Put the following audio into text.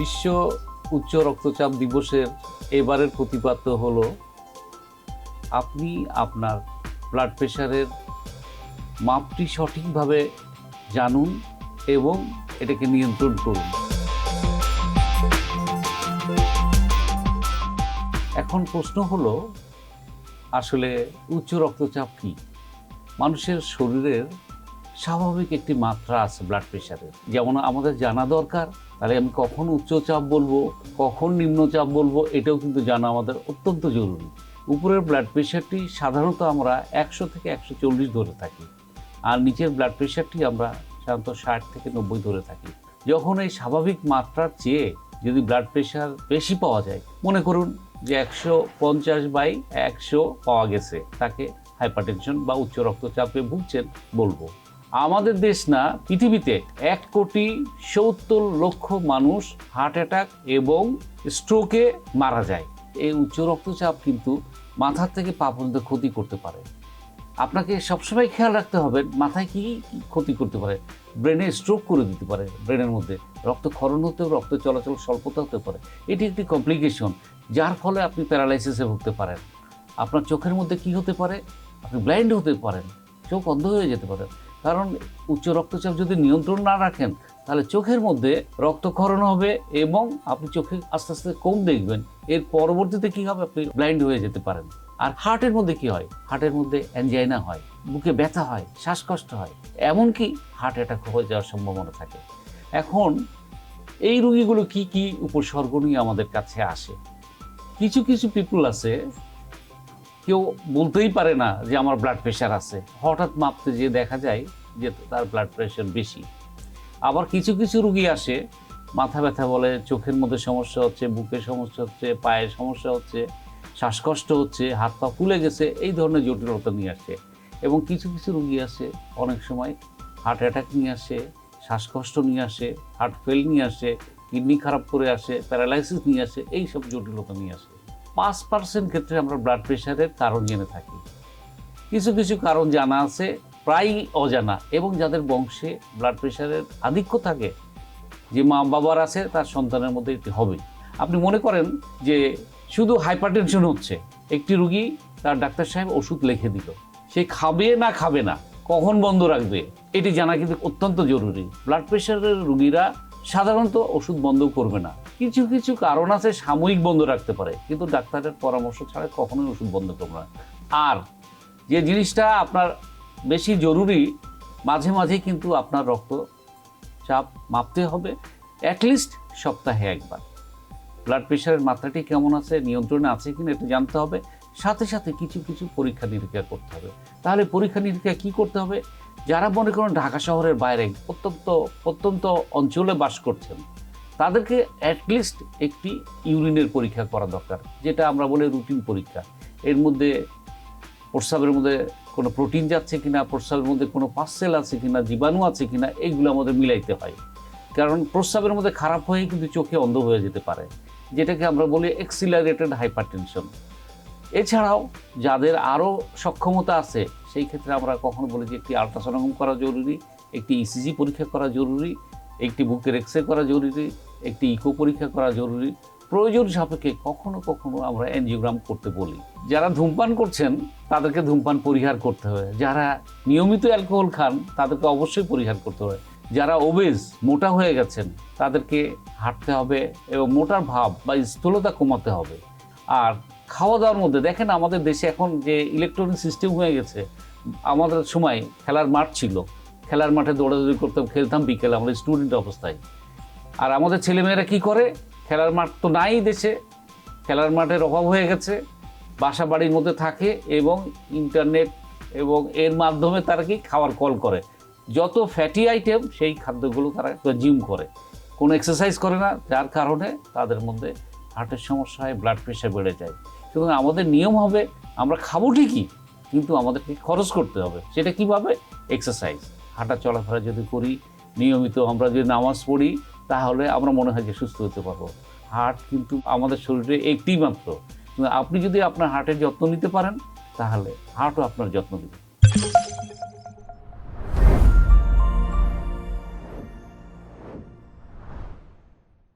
বিশ্ব উচ্চ রক্তচাপ দিবসের এবারের প্রতিপাদ্য হলো আপনি আপনার ব্লাড প্রেশারের মাপটি সঠিকভাবে জানুন এবং এটাকে নিয়ন্ত্রণ করুন। এখন প্রশ্ন হলো আসলে উচ্চ রক্তচাপ কি? মানুষের শরীরের স্বাভাবিক একটি মাত্রা আছে ব্লাড প্রেশারের, যেমন আমাদের জানা দরকার। তাহলে আমি কখন উচ্চচাপ বলবো, কখন নিম্নচাপ বলবো, এটাও কিন্তু জানা আমাদের অত্যন্ত জরুরি। উপরের ব্লাড প্রেশারটি সাধারণত আমরা 100 থেকে 140 ধরে থাকি, আর নিচের ব্লাড প্রেশারটি আমরা সাধারণত 60 থেকে 90 ধরে থাকি। যখন এই স্বাভাবিক মাত্রার চেয়ে যদি ব্লাড প্রেশার বেশি পাওয়া যায়, মনে করুন যে 150/100 পাওয়া গেছে, তাকে হাইপারটেনশন বা উচ্চ রক্তচাপে ভুগছেন বলবো। আমাদের দেশ না, পৃথিবীতে 1,70,00,000 মানুষ হার্ট অ্যাটাক এবং স্ট্রোকে মারা যায়। এই উচ্চ রক্তচাপ কিন্তু মাথার থেকে পা পর্যন্ত ক্ষতি করতে পারে। আপনাকে সবসময় খেয়াল রাখতে হবে মাথায় কি ক্ষতি করতে পারে। ব্রেনে স্ট্রোক করে দিতে পারে, ব্রেনের মধ্যে রক্তক্ষরণ হতেও, রক্ত চলাচল স্বল্পতা হতে পারে। এটি একটি কমপ্লিকেশন, যার ফলে আপনি প্যারালাইসিসে ভুগতে পারেন। আপনার চোখের মধ্যে কি হতে পারে? আপনি ব্লাইন্ড হতে পারেন, চোখ অন্ধ হয়ে যেতে পারেন। কারণ উচ্চ রক্তচাপ যদি নিয়ন্ত্রণ না রাখেন, তাহলে চোখের মধ্যে রক্তক্ষরণ হবে এবং আপনি চোখে আস্তে আস্তে কম দেখবেন। এর পরবর্তীতে কি হবে? আপনি ব্লাইন্ড হয়ে যেতে পারেন। আর হার্টের মধ্যে কি হয়? হার্টের মধ্যে অ্যানজাইনা হয়, বুকে ব্যথা হয়, শ্বাসকষ্ট হয়, এমনকি হার্ট অ্যাটাক হয়ে যাওয়ার সম্ভাবনা থাকে। এখন এই রোগীগুলো কি কি উপসর্গ নিয়ে আমাদের কাছে আসে? কিছু কিছু পিপুল আছে, কেউ বলতেই পারে না যে আমার ব্লাড প্রেশার আছে, হঠাৎ মাপতে যেয়ে দেখা যায় যে তার ব্লাড প্রেশার বেশি। আবার কিছু কিছু রোগী আসে, মাথা ব্যথা বলে, চোখের মধ্যে সমস্যা হচ্ছে, বুকের সমস্যা হচ্ছে, পায়ের সমস্যা হচ্ছে, শ্বাসকষ্ট হচ্ছে, হাত পা ফুলে গেছে, এই ধরনের জটিলতা নিয়ে আসে। এবং কিছু কিছু রোগী আসে অনেক সময় হার্ট অ্যাটাক নিয়ে আসে, শ্বাসকষ্ট নিয়ে আসে, হার্ট ফেল নিয়ে আসে, কিডনি খারাপ করে আসে, প্যারালাইসিস নিয়ে আসে, এই সব জটিলতা নিয়ে আসে। 5% ক্ষেত্রে আমরা ব্লাড প্রেশারের কারণ জেনে থাকি। কিছু কিছু কারণ জানা আছে, প্রায়ই অজানা, এবং যাদের বংশে ব্লাড প্রেশারের আধিক্য থাকে, যে মা বাবার আছে, তার সন্তানের মধ্যে এটি হবে। আপনি মনে করেন যে শুধু হাইপারটেনশন হচ্ছে, একটি রুগী তার ডাক্তার সাহেব ওষুধ লিখে দিল, সে খাবে না খাবে না, কখন বন্ধ রাখবে, এটি জানা কিন্তু অত্যন্ত জরুরি। ব্লাড প্রেশারের রুগীরা সাধারণত ওষুধ বন্ধ করবে না। কিছু কিছু কারণ আছে সাময়িক বন্ধ রাখতে পারে, কিন্তু ডাক্তারের পরামর্শ ছাড়া কখনোই ওষুধ বন্ধ করবে না। আর যে জিনিসটা আপনার বেশি জরুরি, মাঝে মাঝে কিন্তু আপনার রক্তচাপ মাপতে হবে, অ্যাটলিস্ট সপ্তাহে একবার। ব্লাড প্রেশারের মাত্রাটি কেমন আছে, নিয়ন্ত্রণে আছে কিনা এটা জানতে হবে। সাথে সাথে কিছু কিছু পরীক্ষা নিরীক্ষা করতে হবে। তাহলে পরীক্ষা নিরীক্ষা কী করতে হবে? যারা মনে করেন ঢাকা শহরের বাইরে প্রত্যন্ত অঞ্চলে বাস করছেন, তাদেরকে অ্যাটলিস্ট একটি ইউরিনের পরীক্ষা করা দরকার, যেটা আমরা বলি রুটিন পরীক্ষা। এর মধ্যে প্রস্রাবের মধ্যে কোনো প্রোটিন যাচ্ছে কিনা, প্রস্রাবের মধ্যে কোনো পার্সেল আছে কিনা, জীবাণু আছে কিনা, এইগুলো আমাদের মিলাইতে হয়। কারণ প্রস্রাবের মধ্যে খারাপ হয়ে কিন্তু চোখে অন্ধ হয়ে যেতে পারে, যেটাকে আমরা বলি অ্যাক্সিলারেটেড হাইপারটেনশন। এছাড়াও যাদের আরও সক্ষমতা আছে, সেই ক্ষেত্রে আমরা কখনো বলি যে একটি আল্ট্রাসোনোগ্রাম করা জরুরি, একটি ইসিজি পরীক্ষা করা জরুরি, একটি বুকের এক্সরে করা জরুরি, একটি ইকো পরীক্ষা করা জরুরি। প্রয়োজন সাপেক্ষে কখনো কখনো আমরা অ্যানজিওগ্রাম করতে বলি। যারা ধূমপান করছেন তাদেরকে ধূমপান পরিহার করতে হবে। যারা নিয়মিত অ্যালকোহল খান তাদেরকে অবশ্যই পরিহার করতে হবে। যারা ওবেজ, মোটা হয়ে গেছেন, তাদেরকে হাঁটতে হবে এবং মোটার ভাব বা স্থূলতা কমাতে হবে। আর খাওয়া দাওয়ার মধ্যে দেখেন, আমাদের দেশে এখন যে ইলেকট্রনিক সিস্টেম হয়ে গেছে, আমাদের সময় খেলার মাঠ ছিল, খেলার মাঠে দৌড়াদৌড়ি করতাম, খেলতাম বিকেলে আমাদের স্টুডেন্ট অবস্থায়। আর আমাদের ছেলেমেয়েরা কি করে? খেলার মাঠ তো নাই দেশে, খেলার মাঠের অভাব হয়ে গেছে, বাসা বাড়ির মধ্যে থাকে এবং ইন্টারনেট এবং এর মাধ্যমে তারা কি খাওয়ার কল করে, যত ফ্যাটি আইটেম সেই খাদ্যগুলো তারা কনজিউম করে, কোনো এক্সারসাইজ করে না, যার কারণে তাদের মধ্যে হার্টের সমস্যা হয়, ব্লাড প্রেশার বেড়ে যায়। সুতরাং আমাদের নিয়ম হবে, আমরা খাবো ঠিকই, কিন্তু আমাদেরকে খরচ করতে হবে। সেটা কীভাবে? এক্সারসাইজ, হাঁটা চলাফেরা যদি করি, নিয়মিত আমরা যদি নামাজ পড়ি, তাহলে আমরা মনে হয় যে সুস্থ হতে পারবো। হার্ট কিন্তু আমাদের শরীরে একটি মাত্র। আপনি যদি আপনার হার্টের যত্ন নিতে পারেন, তাহলে হার্টও আপনার যত্ন নেবে।